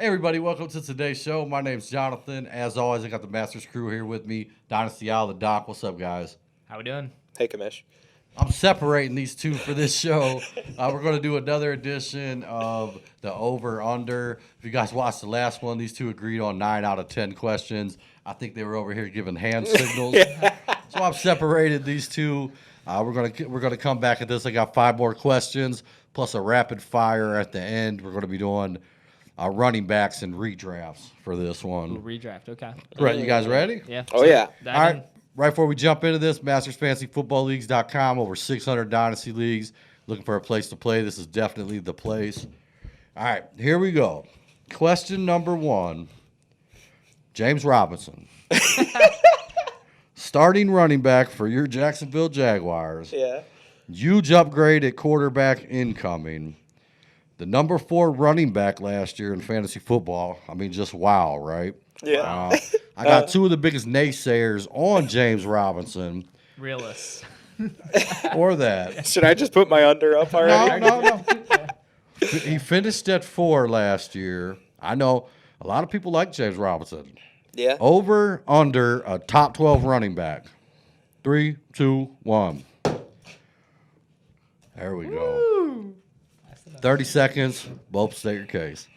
Hey everybody, welcome to today's show. My name's Jonathan. As always, I got the Masters crew here with me. Dynasty Al, the Doc. What's up, guys? How we doing? Hey, Kamish. I'm separating these two for this show. We're going to do another edition of the over-under. If you guys watched the last one, these two agreed on 9 out of 10 questions. I think they were over here giving hand signals. So I've separated these two. We're gonna come back at this. I got 5 more questions plus a rapid fire at the end. We're going to be doing running backs and redrafts for this one. Ooh, redraft, okay. Right, you guys ready? Yeah. Oh, yeah. All right. Right before we jump into this, MastersFantasyFootballLeagues.com, over 600 dynasty leagues. Looking for a place to play. This is definitely the place. All right, here we go. Question number 1. James Robinson. Starting running back for your Jacksonville Jaguars. Yeah. Huge upgrade at quarterback incoming. The number 4 running back last year in fantasy football. I mean, just wow, right? Yeah. I got 2 of the biggest naysayers on James Robinson. Realists. Or that. Should I just put my under up already? No. He finished at 4 last year. I know a lot of people like James Robinson. Yeah. Over, under, a top 12 running back. 3, 2, 1. There we go. 30 seconds. Both state your case.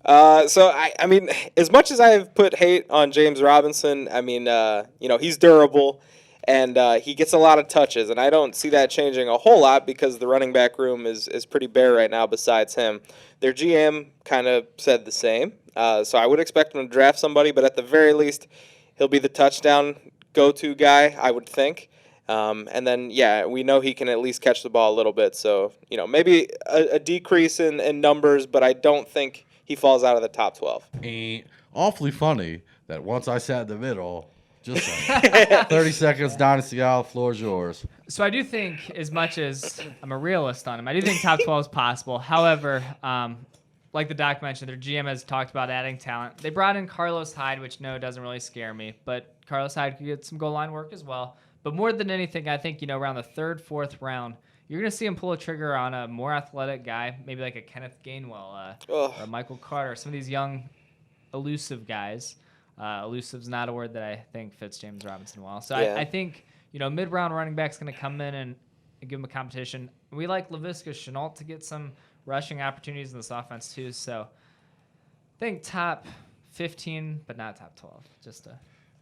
So I mean, as much as I've put hate on James Robinson, I mean, he's durable and he gets a lot of touches, and I don't see that changing a whole lot because the running back room is pretty bare right now besides him. Their GM kind of said the same, so I would expect him to draft somebody, but at the very least, he'll be the touchdown go-to guy, I would think. And then, yeah, we know he can at least catch the ball a little bit, so, maybe a decrease in numbers, but I don't think he falls out of the top 12. Awfully funny that once I sat in the middle, just like 30 seconds, Dynasty Al, floor is yours. So I do think, as much as I'm a realist on him, I do think top 12 is possible. However, like the doc mentioned, their GM has talked about adding talent. They brought in Carlos Hyde, which doesn't really scare me, but Carlos Hyde could get some goal line work as well. But more than anything, I think, around the 3rd, 4th round, you're going to see him pull a trigger on a more athletic guy, maybe like a Kenneth Gainwell or a Michael Carter, some of these young, elusive guys. Elusive's not a word that I think fits James Robinson well. So yeah. I think, mid-round running back's going to come in and give him a competition. We like Laviska Shenault to get some rushing opportunities in this offense too. So I think top 15, but not top 12.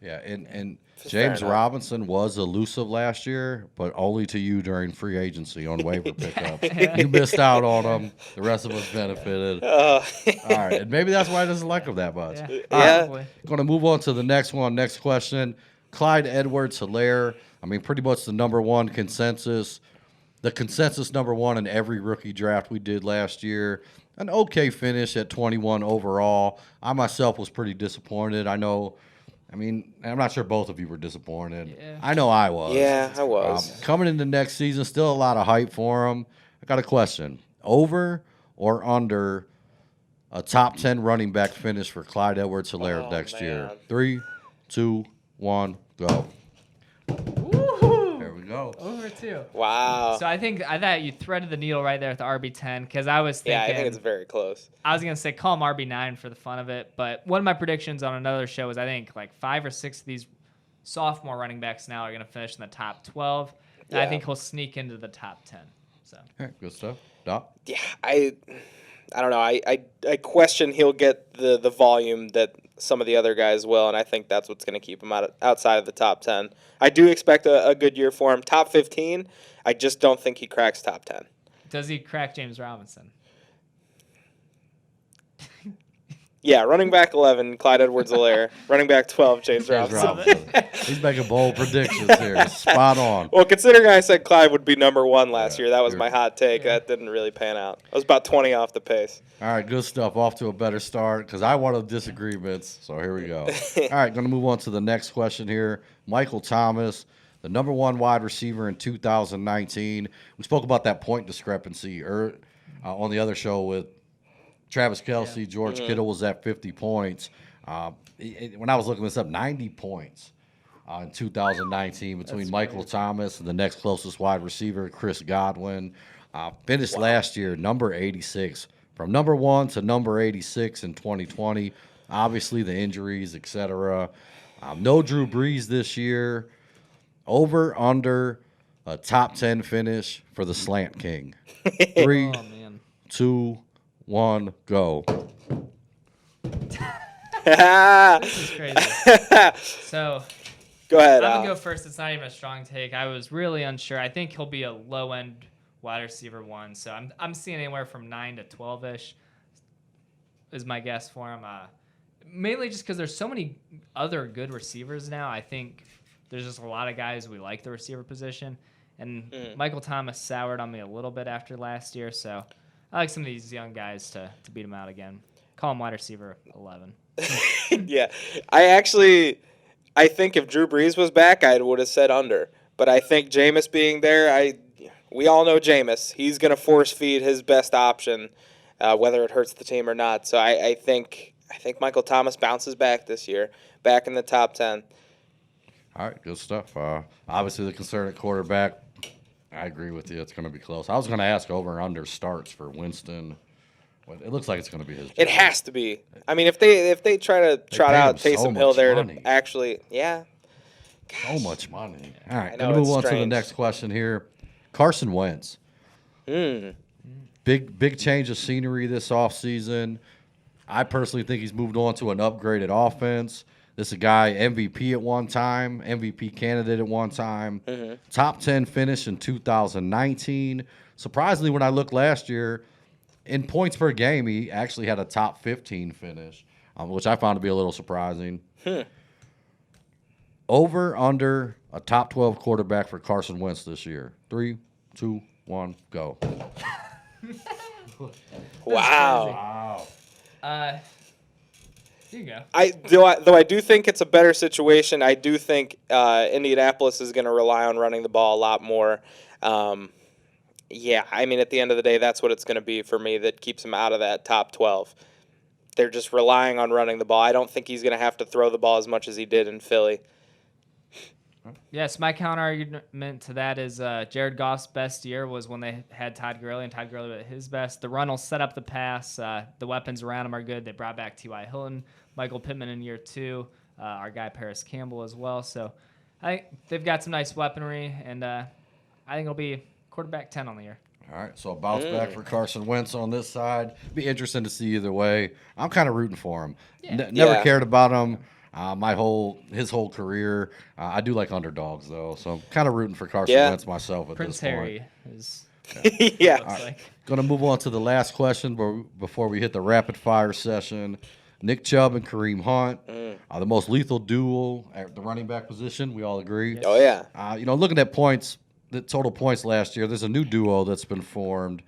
Yeah, and James Robinson was elusive last year, but only to you during free agency on waiver pickup. You missed out on him. The rest of us benefited. All right, and maybe that's why he doesn't like him that much. Yeah. Going to move on to the next one. Next question. Clyde Edwards-Helaire. I mean, pretty much the number 1 consensus. The consensus number 1 in every rookie draft we did last year. An okay finish at 21 overall. I myself was pretty disappointed. I'm not sure both of you were disappointed. Yeah. I know I was. Yeah, I was. Coming into next season, still a lot of hype for him. I got a question. Over or under a top 10 running back finish for Clyde Edwards-Helaire next year? 3, 2, 1, go. There we go. Over 2. Wow. So I thought you threaded the needle right there at the RB10 because I was thinking. Yeah, I think it's very close. I was going to say call him RB9 for the fun of it, but one of my predictions on another show was I think like 5 or 6 of these sophomore running backs now are going to finish in the top 12, and I think he'll sneak into the top 10. So Good stuff. Doc? Yeah, I don't know. I question he'll get the volume that some of the other guys will, and I think that's what's going to keep him outside of the top 10. I do expect a good year for him. Top 15, I just don't think he cracks top 10. Does he crack James Robinson? Yeah, running back 11, Clyde Edwards-Helaire. Running back 12, James Robinson. He's making bold predictions here. Spot on. Well, considering I said Clyde would be number 1 last year, that was my hot take. Yeah. That didn't really pan out. I was about 20 off the pace. All right, good stuff. Off to a better start because I wanted disagreements. So here we go. All right, going to move on to the next question here. Michael Thomas, the number 1 wide receiver in 2019. We spoke about that point discrepancy on the other show with Travis Kelce. George Kittle was at 50 points. When I was looking this up, 90 points in 2019 between Michael Thomas and the next closest wide receiver, Chris Godwin. Finished last year number 86 from number 1 to number 86 in 2020. Obviously, the injuries, etc. No Drew Brees this year. Over, under, a top 10 finish for the Slant King. 3, Oh man. 2, 1, go. This is crazy. So Go ahead, I'm Al. gonna go first. It's not even a strong take. I was really unsure. I think he'll be a low end wide receiver 1. So I'm seeing anywhere from 9 to 12ish is my guess for him. Mainly just because there's so many other good receivers now. I think there's just a lot of guys we like the receiver position, and Michael Thomas soured on me a little bit after last year. So I like some of these young guys to beat him out again. Call him wide receiver 11. Yeah, I think if Drew Brees was back, I would have said under. But I think Jameis being there, we all know Jameis. He's going to force feed his best option, whether it hurts the team or not. So I think Michael Thomas bounces back this year, back in the top 10. All right, good stuff. Obviously, the concern at quarterback, I agree with you. It's going to be close. I was going to ask over and under starts for Winston. But it looks like it's going to be his. It has to be. I mean, if they try to trot paid him out so Taysom much Hill there money. to actually, yeah. So much money. All right, I going know, to move it's on to the strange. next question here. Carson Wentz. Big change of scenery this offseason. I personally think he's moved on to an upgraded offense. This is a guy MVP at one time, MVP candidate at one time, top 10 finish in 2019. Surprisingly, when I looked last year, in points per game, he actually had a top 15 finish, which I found to be a little surprising. Over, under, a top 12 quarterback for Carson Wentz this year. 3, 2, 1, go. Wow. Here you go. Though I do think it's a better situation. I do think Indianapolis is going to rely on running the ball a lot more. Yeah, I mean, at the end of the day, that's what it's going to be for me that keeps him out of that top 12. They're just relying on running the ball. I don't think he's going to have to throw the ball as much as he did in Philly. Yes, my counter argument to that is Jared Goff's best year was when they had Todd Gurley, and Todd Gurley at his best. The run will set up the pass. The weapons around him are good. They brought back T.Y. Hilton, Michael Pittman in year 2, our guy Paris Campbell as well. So I think they've got some nice weaponry, and I think it'll be quarterback 10 on the year. All right, so a bounce back for Carson Wentz on this side. Be interesting to see either way. I'm kind of rooting for him. Never cared about him. His whole career. I do like underdogs though, so I'm kind of rooting for Carson Wentz myself at Prince this point. Harry is. Yeah. Looks like. Going to move on to the last question before we hit the rapid fire session. Nick Chubb and Kareem Hunt, the most lethal duo at the running back position. We all agree. Oh yeah. Looking at points, the total points last year, there's a new duo that's been formed,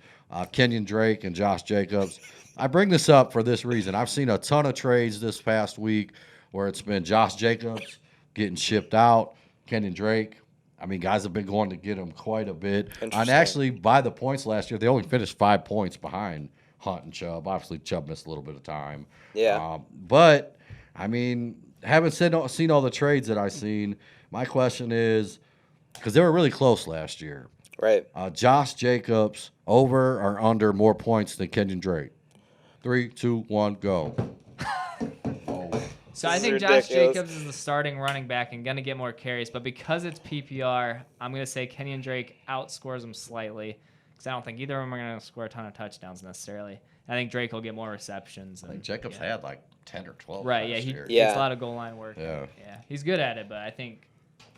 Kenyon Drake and Josh Jacobs. I bring this up for this reason. I've seen a ton of trades this past week where it's been Josh Jacobs getting shipped out, Kenyon Drake. I mean, guys have been going to get him quite a bit. And actually, by the points last year, they only finished 5 points behind Hunt and Chubb. Obviously, Chubb missed a little bit of time. Yeah. But, I mean, haven't seen all the trades that I've seen. My question is, because they were really close last year. Right. Josh Jacobs, over or under more points than Kenyon Drake? 3, 2, 1, go. So I think Josh Jacobs is the starting running back and going to get more carries. But because it's PPR, I'm going to say Kenyon Drake outscores him slightly because I don't think either of them are going to score a ton of touchdowns necessarily. I think Drake will get more receptions. I think Jacobs had like 10 or 12 Right, last he year. gets a lot of goal line work. Yeah. He's good at it, but I think,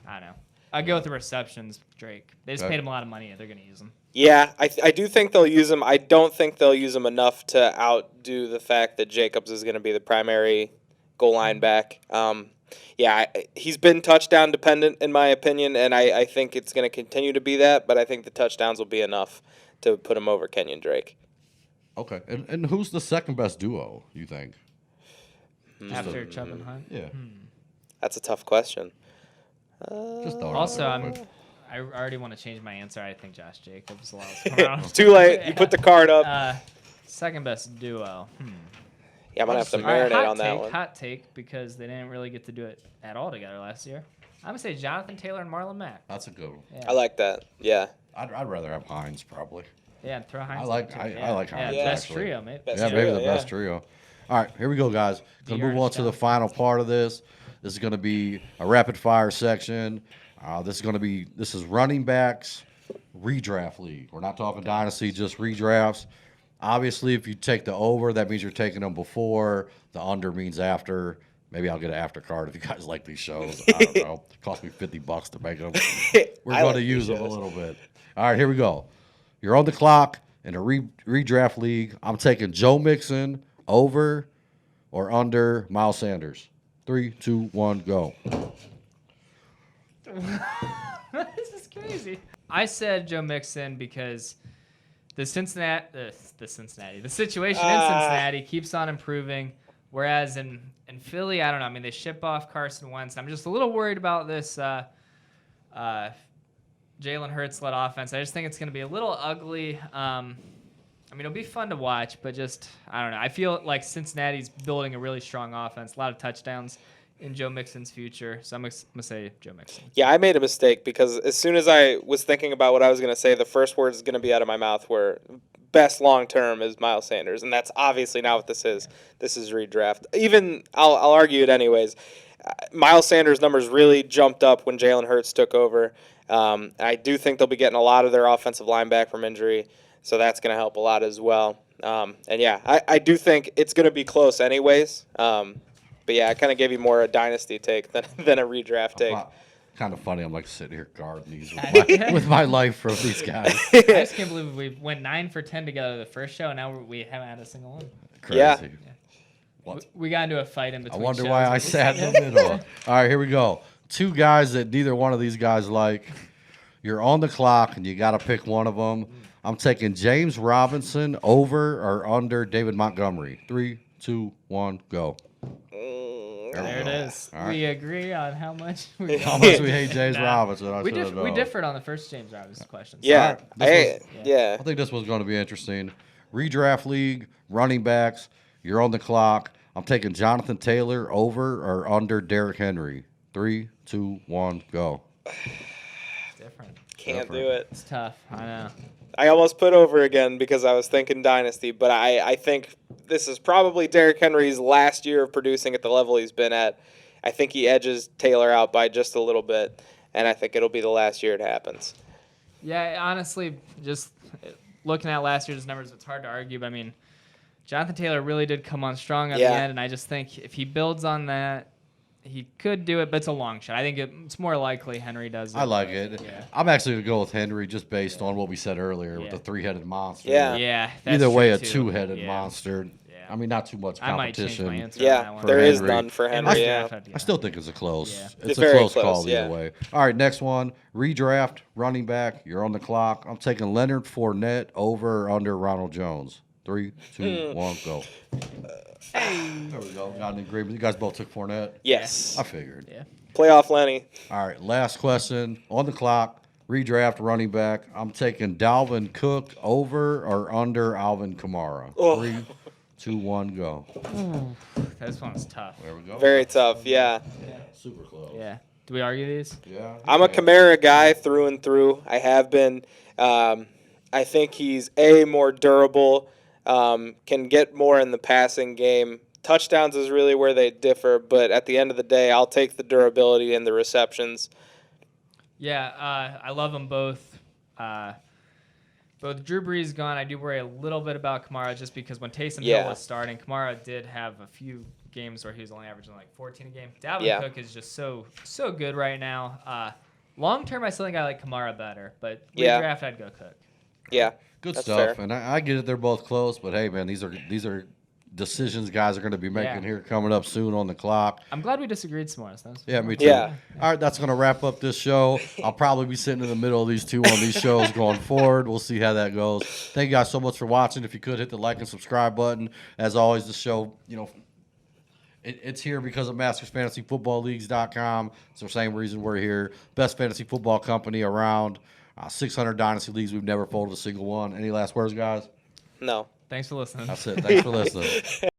I don't know. I'd go with the receptions, Drake. They just paid him a lot of money. They're going to use him. Yeah, I do think they'll use him. I don't think they'll use him enough to outdo the fact that Jacobs is going to be the primary goal line back. He's been touchdown dependent in my opinion, and I think it's going to continue to be that, but I think the touchdowns will be enough to put him over Kenyon Drake. Okay, and who's the second best duo, you think? After Chubb and Hunt? Yeah. That's a tough question. Just thought Also, of it. I already want to change my answer. I think Josh Jacobs allows tomorrow. It's too late. You put the card up. Second best duo. Yeah, I'm going to have to All right, marinate on that one. Hot take, because they didn't really get to do it at all together last year. I'm going to say Jonathan Taylor and Marlon Mack. That's a good one. Yeah. I like that. Yeah. I'd rather have Hines, probably. Yeah, throw Hines. I like Hines, Yeah, best actually. trio, maybe. Best Yeah, trio, maybe the best trio. All right, here we go, guys. Going to move on to the final part of this. This is going to be a rapid fire section. This is running backs redraft league. We're not talking dynasty, just redrafts. Obviously, if you take the over, that means you're taking them before. The under means after. Maybe I'll get an after card if you guys like these shows. I don't know. It cost me $50 to make them. We're going to use them a little bit. All right, here we go. You're on the clock in a redraft league. I'm taking Joe Mixon over or under Miles Sanders. 3, 2, 1, go. This is crazy. I said Joe Mixon because the situation in Cincinnati keeps on improving, whereas in Philly, I don't know. I mean, they ship off Carson Wentz. I'm just a little worried about this Jalen Hurts-led offense. I just think it's going to be a little ugly. I mean, it'll be fun to watch, but just, I don't know. I feel like Cincinnati's building a really strong offense, a lot of touchdowns in Joe Mixon's future. So I'm going to say Joe Mixon. Yeah, I made a mistake because as soon as I was thinking about what I was going to say, the first words going to be out of my mouth were best long-term is Miles Sanders, and that's obviously not what this is. This is redraft. Even, I'll argue it anyways. Miles Sanders' numbers really jumped up when Jalen Hurts took over. I do think they'll be getting a lot of their offensive line back from injury, so that's going to help a lot as well. And yeah, I do think it's going to be close anyways. But yeah, I kind of gave you more a dynasty take than a redraft take. Kind of funny. I'm like sitting here guarding these with my life from these guys. I just can't believe we went 9 for 10 together the first show, and now we haven't had a single one. Crazy. Yeah. We got into a fight in between. I wonder shows. why I sat in the middle. All right, here we go. 2 guys that neither one of these guys like. You're on the clock, and you got to pick one of them. I'm taking James Robinson over or under David Montgomery. 3, 2, 1, go. There it is. All right. We agree on how much we hate James Robinson. We differed on the first James Robinson question. Yeah. I Yeah. think this was going to be interesting. Redraft league, running backs. You're on the clock. I'm taking Jonathan Taylor over or under Derrick Henry. 3, 2, 1, go. Different. Can't do it. It's tough. I know. I almost put over again because I was thinking dynasty, but I think this is probably Derrick Henry's last year of producing at the level he's been at. I think he edges Taylor out by just a little bit, and I think it'll be the last year it happens. Yeah, honestly, just looking at last year's numbers, it's hard to argue. But I mean, Jonathan Taylor really did come on strong at the end, and I just think if he builds on that, he could do it, but it's a long shot. I think it's more likely Henry does it. I like it. Yeah. I'm actually going to go with Henry just based on what we said earlier with the 3-headed monster. Yeah. Either way, a 2-headed monster. Yeah. I mean, not too much competition. I might change my answer on that one. There is Henry. none for Henry. I still think it's a close. Yeah. It's a very close call either way. All right, next one. Redraft, running back. You're on the clock. I'm taking Leonard Fournette over or under Ronald Jones. 3, 2, 1, go. There we go. Got an agreement. You guys both took Fournette? Yes. I figured. Yeah. Playoff Lenny. All right, last question. On the clock, redraft running back. I'm taking Dalvin Cook over or under Alvin Kamara. 3, 2, 1, go. This one's tough. There we go. Very tough, yeah. Super close. Yeah. Do we argue these? Yeah. I'm a Kamara guy through and through. I have been. I think he's more durable, can get more in the passing game. Touchdowns is really where they differ, but at the end of the day, I'll take the durability and the receptions. Yeah, I love them both. Both Drew Brees gone, I do worry a little bit about Kamara just because when Taysom Hill was starting, Kamara did have a few games where he was only averaging like 14 a game. Dalvin Cook is just so good right now. Long term, I still think I like Kamara better, but redraft, I'd go Cook. Yeah, good stuff. Fair. And I get it; they're both close, but hey, man, these are decisions guys are going to be making here coming up soon on the clock. I'm glad we disagreed some more. Yeah, me too. Yeah. All right, that's going to wrap up this show. I'll probably be sitting in the middle of these two on these shows going forward. We'll see how that goes. Thank you guys so much for watching. If you could hit the like and subscribe button. As always, the show, it's here because of MastersFantasyFootballLeagues.com. It's the same reason we're here. Best fantasy football company around. 600 dynasty leagues. We've never folded a single one. Any last words, guys? No. Thanks for listening. That's it. Thanks for listening.